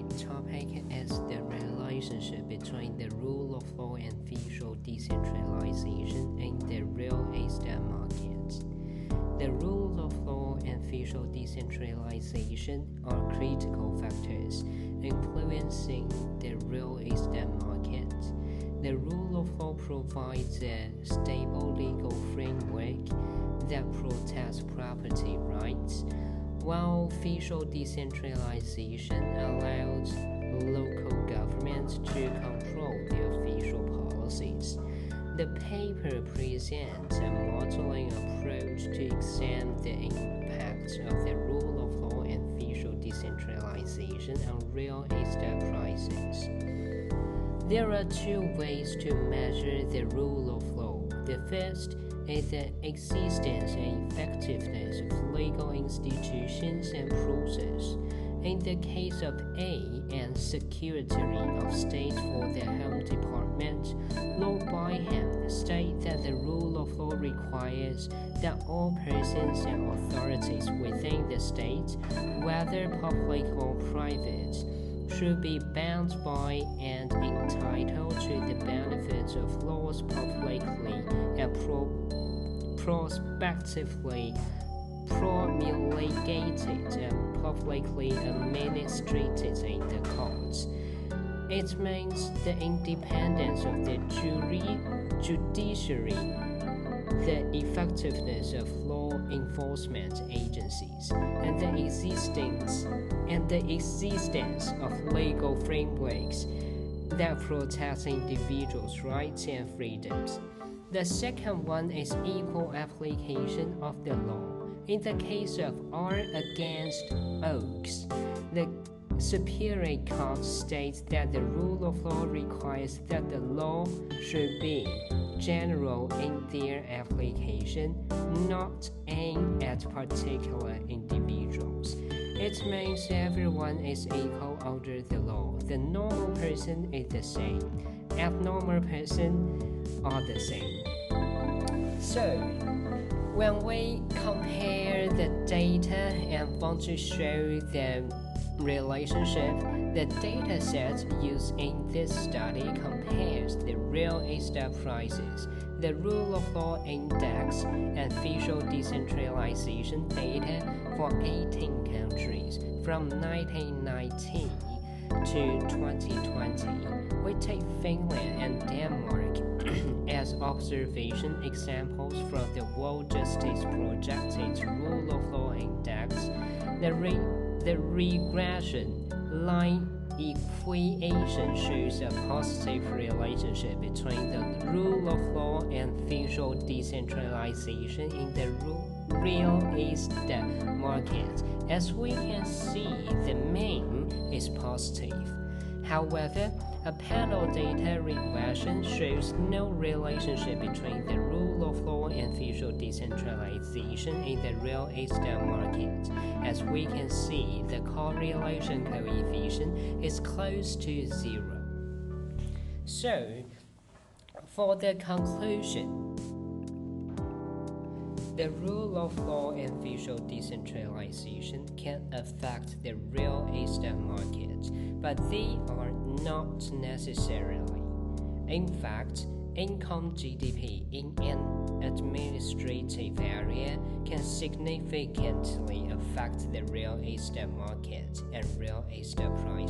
today's topic is the relationship between the rule of law and fiscal decentralization in the real estate market. The rule of law and fiscal decentralization are critical factors influencing the real estate market. The rule of law provides a stable legal framework that protects property rights, while fiscal decentralization allows local governments to control their fiscal policies. The paper presents a modeling approach to examine the impact of the rule of law and fiscal decentralization on real estate prices. There are two ways to measure the rule of law. The first is the existence and effectiveness of legal institutions and process. In the case of A and Secretary of State for the Home Department, Lord Byham states that the rule of law requires that all persons and authorities within the state, whether public or private, should be bound by and entitled to the benefits of laws publicly and prospectively promulgated and publicly administered in the courts. It means the independence of the judiciary, the effectiveness of law enforcement agencies, and the existence of legal frameworks that protect individuals' rights and freedoms. The second one is equal application of the law. In the case of R against Oakes, the Superior Court states that the rule of law requires that the law should be general in their application, not aimed at particular individuals. It means everyone is equal under the law. The normal person is the same. Abnormal person are the same. So, when we compare the data and want to show the relationship, the data set used in this study compares the real estate prices, the rule of law index, and fiscal decentralization data for 18 countries from 1919 to 2020. We take Finland and Denmark as observation examples from the World Justice Project's Rule of Law Index. The regression line equation shows a positive relationship between the rule of law and fiscal decentralization in the real estate market. As we can see, the mean is positive. However, a panel data regression shows no relationship between the rule of law and fiscal decentralization in the real estate market. As we can see, the correlation coefficient is close to 0. So, for the conclusion, the rule of law and fiscal decentralization can affect the real estate market, but they are not necessarily. In fact, income GDP in an administrative area can significantly affect the real estate market and real estate prices.